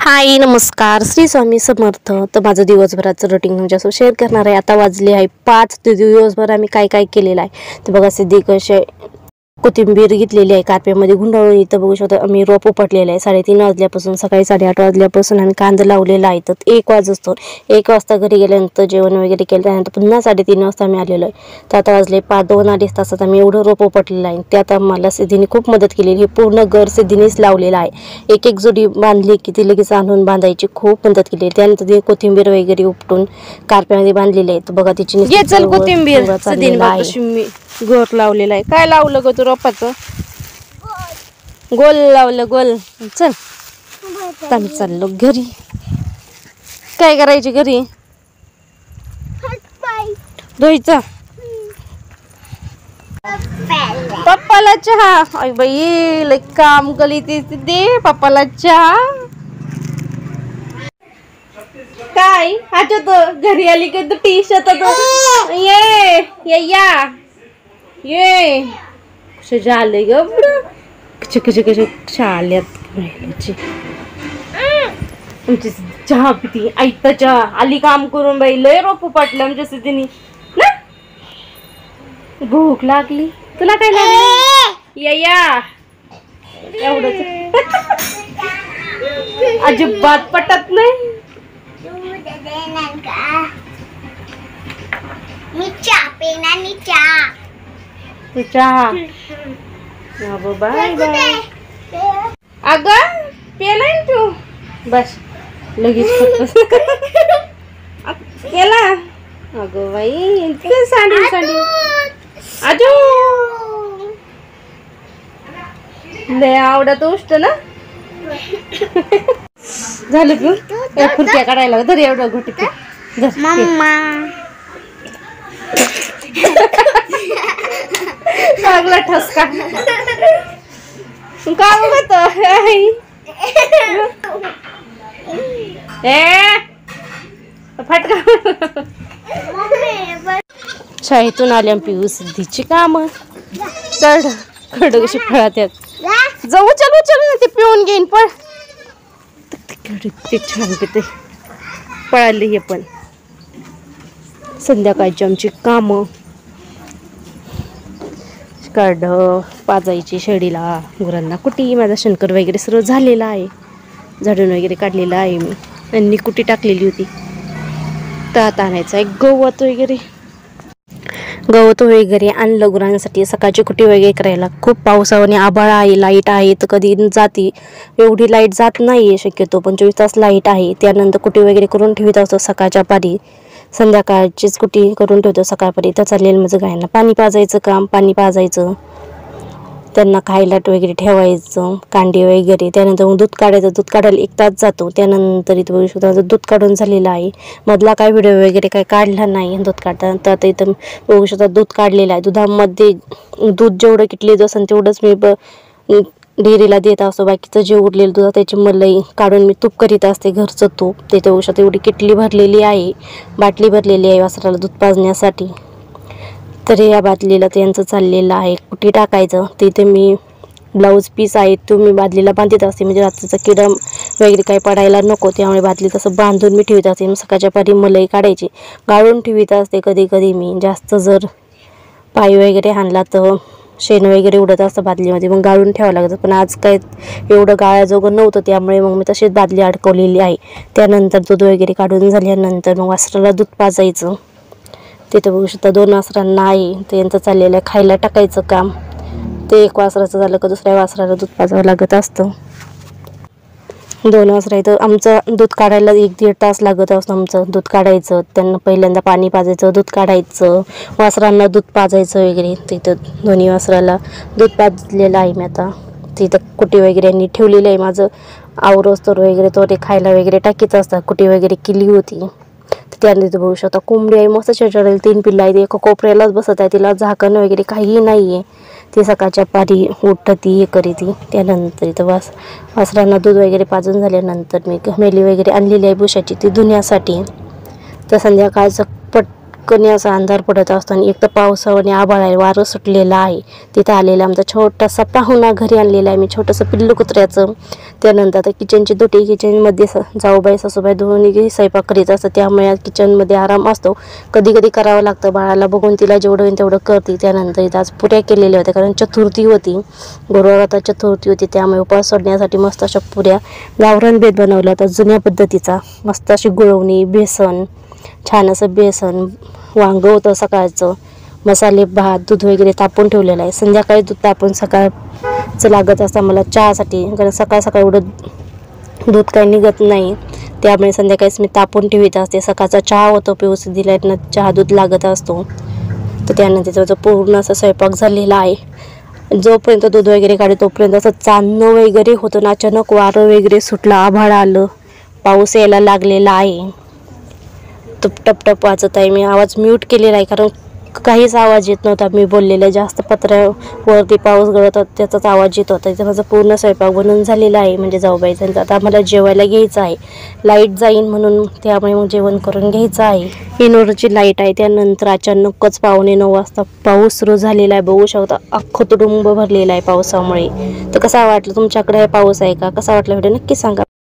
हाय नमस्कार श्री स्वामी समर्थ। तर माझं दिवसभराचं रुटीन तुमच्यासोबत शेअर करणार आहे। आता वाजले आहे 5। तर दिवसभर आम्ही काय काय केलेलं आहे ते बघा। सिद्धी कसे कोथिंबीर घेतलेली आहे कार्प्यामध्ये गुंडाळून। इथं बघू शकता आम्ही रोप उपटलेलं आहे 3:30 वाजल्यापासून। सकाळी 8:30 वाजल्यापासून आम्ही कांदा लावलेला आहे। तर 1 वाजतो 1 वाजता घरी गेल्यानंतर जेवण वगैरे केलं, त्यानंतर पुन्हा 3:30 वाजता आम्ही आलेलो आहे। तर आता वाजले 5, 2-2.5 तासात आम्ही एवढं रोप उपटलेलं आहे। त्यात आम्हाला सिद्धीने खूप मदत केलेली। हे पूर्ण घर सिद्धीनेच लावलेलं आहे। एक जोडी बांधली की ती लगेच आणून बांधायची खूप मदत केली। त्यानंतर ते कोथिंबीर वगैरे उपटून कार्प्यामध्ये बांधलेले आहे। तर बघा तिची कोथिंबीर सिद्धीने गोर लावलेला आहे। काय लावलं ग तू रोपाचं? गोल लावलं गोल। चल आम्ही चाललो घरी। काय करायची घरी? धुयचा पप्पाला चहा। आई बाई लय काम गली ती दे पप्पाला चहा। काय आता तो घरी आली की तू टी शर्ट ये कसे झाले ग कसे कसे कसे शाल्यात आमची चहा पिती ऐकता चहा आली काम करून बाई। लय रोप उपटलं आमच्या सिद्धीने ना। भूक लागली तुला काय लागली? या एवढंच अजिबात पटत नाही। चहा बाय बाय। अगं पेलाय तू बस लगेच केला। अगं बाई सांडी आजो लय आवडत उष्ट ना। झालं तू फुलक्या काढायला तर एवढं घोटी मम्मा चांगला ठसका का बघत फटका। शाळेतून आल्या पिऊ सिद्धीची काम चढ खड कशी फळात जाऊ। चलू चलू ते पिऊन घेईन पण ते छान पिते पळाले। हे पण संध्याकाळची आमची कामं काढ पाजायची शेळीला गुरांना कुटी। माझा शंकर वगैरे सर्व झालेला आहे। झाडून वगैरे काढलेला आहे मी आणि कुटी टाकलेली होती। तात आणायचा एक गवत वगैरे आणलं गुरांसाठी। सकाळची कुटी वगैरे करायला खूप पावसाने आभाळ आहे। लाईट आहे तर कधी जाते एवढी लाईट जात नाही आहे शक्यतो, पण 24 तास लाईट आहे। त्यानंतर कुटी वगैरे करून ठेवत असतो सकाळच्या पारी। संध्याकाळचीच कुटी करून ठेवतो सकाळपारी। तर चाललेलं माझं गायांना पाणी पाजायचं काम। पाणी पाजायचं त्यांना खायला वगैरे ठेवायचं कांडी वगैरे। त्यानंतर मग दूध काढायचं। दूध काढायला 1 तास जातो। त्यानंतर इथं बघू शकता दूध काढून झालेलं आहे। मधला काय व्हिडिओ वगैरे काय काढला नाही दूध काढताना। तर आता इथं बघू शकता दूध काढलेलं आहे। दुधामध्ये दूध जेवढं किटलीचं असेल तेवढंच मी डेअरीला देत असतो। बाकीचं जे उरलेलं दूध त्याची मलाई काढून मी तूप करीत असते, घरचं तूप। तिथे बघू शकता एवढी किटली भरलेली आहे, बाटली भरलेली आहे वासराला दूध पाजण्यासाठी। तर या बादलीला त्यांचं चाललेलं आहे कुटी टाकायचं। तिथे मी ब्लाऊज पीस आहे तो मी बादलीला बांधत असते, म्हणजे रात्रीचा किडा वगैरे काही पडायला नको, त्यामुळे बादली तसं बांधून मी ठेवत असते। मग सकाळच्या पारी मलाई काढायची गाळून ठेवत असते। कधी कधी मी जास्त जर पाय वगैरे हाणला तर शेण वगैरे उडत असतं बादलीमध्ये, मग गाळून ठेवावं लागतं। पण आज काय एवढं गाळाजोगं नव्हतं, त्यामुळे मग मी तशीच बादली अडकवलेली आहे। त्यानंतर दूध वगैरे काढून झाल्यानंतर मग वासराला दूध पाजायचं। तिथं बघू शकता 2 वासरांना आहे त्यांचं चाललेलं आहे खायला टाकायचं काम। ते 1 वासराचं झालं का दुसऱ्या वासराला दूध पाजावं लागत असतं। 2 वासरं आहे तर आमचं दूध काढायला 1-1.5 तास लागत असतं। आमचं दूध काढायचं, त्यांना पहिल्यांदा पाणी पाजायचं, दूध काढायचं, वासरांना दूध पाजायचं वगैरे। तिथं दोन्ही वासराला दूध पाजलेलं आहे मी आता। तिथं कुटी वगैरे यांनी ठेवलेलं आहे माझं आवरोस्तर वगैरे। तो ते खायला वगैरे टाकीच असतात। कुटी वगैरे केली होती। त्यानंतर बघू शकता कोंबडी आहे मस्त चढलेली। 3 पिल्लं आहेत, एका कोपऱ्यालाच बसत आहे, तिला झाकण वगैरे काही नाही आहे। ती सकाळच्या पारी उठती हे करीती। त्यानंतर इथं वासरांना दूध वगैरे पाजून झाल्यानंतर मी मेली वगैरे आणलेली आहे बुशाची ती धुण्यासाठी। तर संध्याकाळचं कणी असा अंधार पडत असतो आणि एक तर पावसाने आभाळ आहे, वारं सुटलेलं आहे. तिथं आलेला आमचा छोटासा पाहुणा घरी आणलेला आहे मी, छोटंसं पिल्लू कुत्र्याचं. त्यानंतर आता किचनची दुटी, किचनमध्ये जाऊबाई सासूबाई दोन्ही स्वयंपाक करीत असतं, त्यामुळे किचनमध्ये आराम असतो. कधी कधी करावं लागतं बाळाला बघून, तिला जेवढं होईल तेवढं करते. त्यानंतर इथं आज पुऱ्या केलेल्या होत्या, कारण चतुर्थी होती, गुरुवार चतुर्थी होती, त्यामुळे उपवास सोडण्यासाठी मस्त अशा पुऱ्या गावरान बेत बनवल्या होता जुन्या पद्धतीचा. मस्त अशी गुळवणी, बेसन, छान असं बेसन, वांगं होतं सकाळचं, मसाले भात, दूध वगैरे तापून ठेवलेलं आहे. संध्याकाळी दूध तापून सकाळचं लागत असतं मला चहासाठी, कारण सकाळ सकाळ एवढं दूध काही निघत नाही, त्यामुळे संध्याकाळीच मी तापून ठेवीत असते. सकाळचा चहा होतो पिऊस दिल्यानं चहा दूध लागत असतो. तर त्यानंतर त्याचा पूर्ण असा स्वयंपाक झालेला आहे. जोपर्यंत दूध वगैरे काढे तोपर्यंत असं चांदणं वगैरे होतं ना, अचानक वारं वगैरे सुटलं, आभाळ आलं, पाऊस यायला लागलेला आहे. टप टप वाजत आहे. मी आवाज म्यूट केलेला आहे कारण काहीच आवाज येत नव्हता मी बोललेला. जास्त पत्र्यावरती पाऊस गळत होता त्याचाच आवाज येत होता. इथं माझा पूर्ण स्वयंपाक बनवून झालेला आहे, म्हणजे जाऊबाईचा. आता आम्हाला जेवायला घ्यायचं आहे, लाईट जाईन म्हणून, त्यामुळे मग जेवण करून घ्यायचं आहे. इनोरची लाईट आहे. त्यानंतर अचानकच 9:15 वाजता पाऊस सुरू झालेला आहे. बघू शकता अख्खं तुडुंब भरलेला आहे पावसामुळे. तर कसा वाटलं तुमच्याकडे पाऊस आहे का, कसा वाटला व्हिडिओ नक्की सांगा.